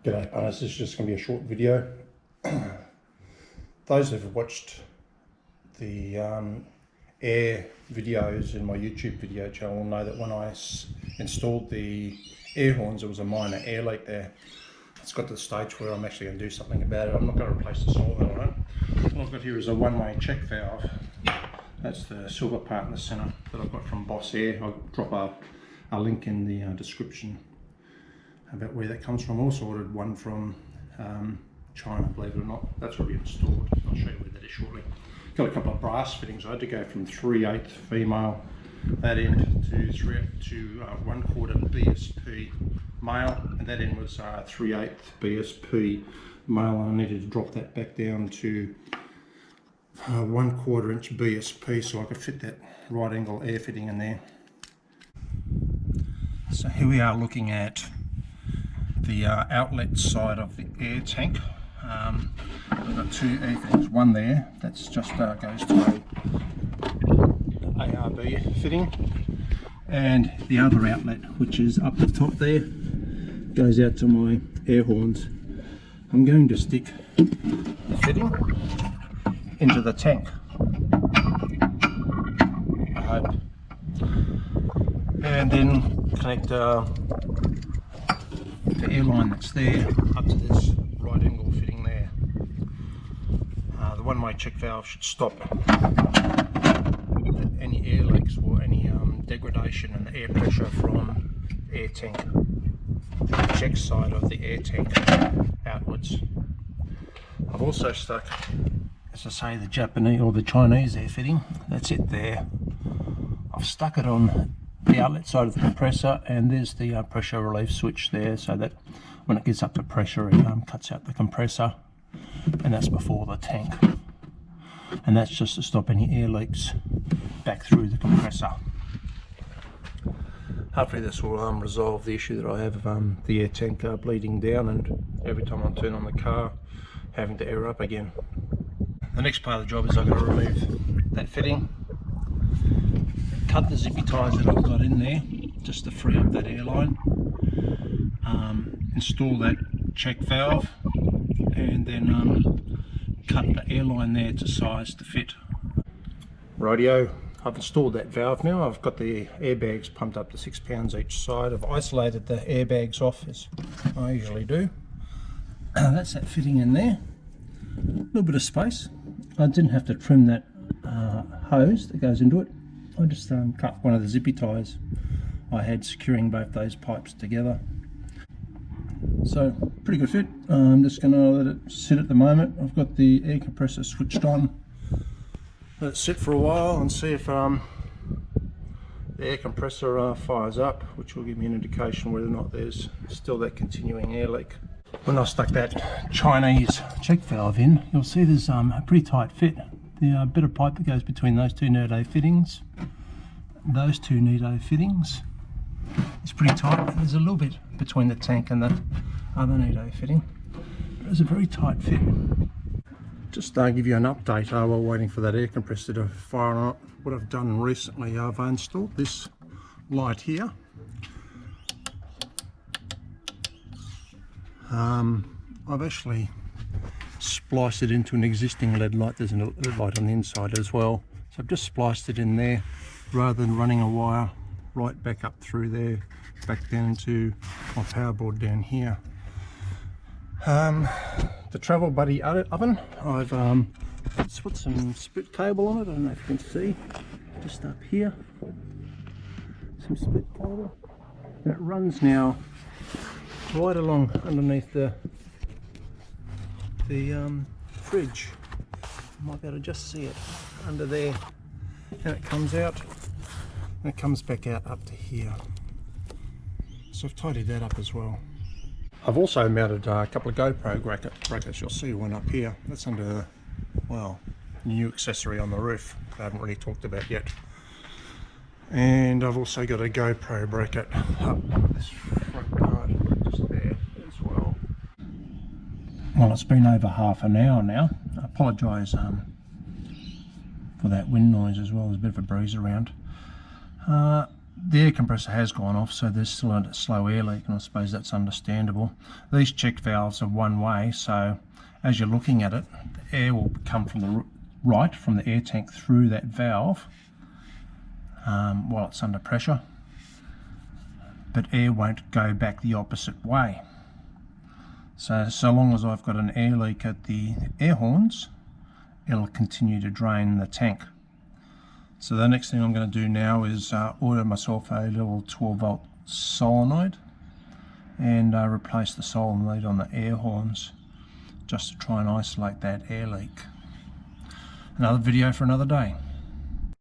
G'day punters, this is just going to be a short video. Those who've watched the air videos in my YouTube video channel know that when I installed the air horns, there was a minor air leak there. It's got to the stage where I'm actually going to do something about it. I'm not going to replace the solenoid on it. What I've got here is a one-way check valve. That's the silver part in the centre that I've got from Boss Air. I'll drop a link in the description about where that comes from. I also ordered one from China, believe it or not. That's already installed. I'll show you where that is shortly. Got a couple of brass fittings. I had to go from 3/8 female that end to 1/4 BSP male, and that end was 3/8 BSP male, and I needed to drop that back down to 1/4 inch BSP so I could fit that right angle air fitting in there. So here we are looking at the outlet side of the air tank. We've got two air fittings, one there, that's just goes to a ARB fitting, and the other outlet, which is up the top there, goes out to my air horns. I'm going to stick the fitting into the tank, I hope, and then connect the air line that's there up to this right angle fitting there. The one-way check valve should stop any air leaks or any degradation in the air pressure from air tank, the check side of the air tank outwards. I've also stuck, as I say, the Japanese or the Chinese air fitting. That's it there. I've stuck it on the outlet side of the compressor, and there's the pressure relief switch there, so that when it gets up to pressure it cuts out the compressor, and that's before the tank, and that's just to stop any air leaks back through the compressor. Hopefully this will resolve the issue that I have of the air tank bleeding down, and every time I turn on the car having to air up again. The next part of the job is I've got to remove that fitting, cut the zippy ties that I've got in there just to free up that airline, install that check valve, and then cut the airline there to size to fit. Radio, I've installed that valve now. I've got the airbags pumped up to 6 pounds each side. I've isolated the airbags off as I usually do. That's that fitting in there. A little bit of space. I didn't have to trim that hose that goes into it. I just cut one of the zippy ties I had securing both those pipes together. So pretty good fit. I'm just going to let it sit at the moment. I've got the air compressor switched on. Let it sit for a while and see if the air compressor fires up, which will give me an indication whether or not there's still that continuing air leak. When I stuck that Chinese check valve in, you'll see there's a pretty tight fit. The bit of pipe that goes between those two Nerdo fittings, those two Nerdo fittings, is pretty tight. There's a little bit between the tank and the other Nerdo fitting. It's a very tight fit. Just give you an update while waiting for that air compressor to fire on. What I've done recently, I've installed this light here. I've actually spliced it into an existing LED light. There's a LED light on the inside as well, so I've just spliced it in there rather than running a wire right back up through there, back down to my power board down here. The Travel Buddy oven, I've put some split cable on it. I don't know if you can see, just up here, some split cable, and it runs now right along underneath the fridge. You might be able to just see it under there, and it comes out and it comes back out up to here. So I've tidied that up as well. I've also mounted a couple of GoPro brackets. You'll see one up here. That's under, well, new accessory on the roof I haven't really talked about yet. And I've also got a GoPro bracket up this front part just there as well. Well, it's been over half an hour now. I apologise for that wind noise as well. There's a bit of a breeze around. the air compressor has gone off, so there's still a slow air leak, and I suppose that's understandable. These check valves are one way, so as you're looking at it, the air will come from the right, from the air tank through that valve while it's under pressure, but air won't go back the opposite way. So long as I've got an air leak at the air horns, it'll continue to drain the tank. So the next thing I'm going to do now is order myself a little 12-volt solenoid and replace the solenoid on the air horns, just to try and isolate that air leak. Another video for another day.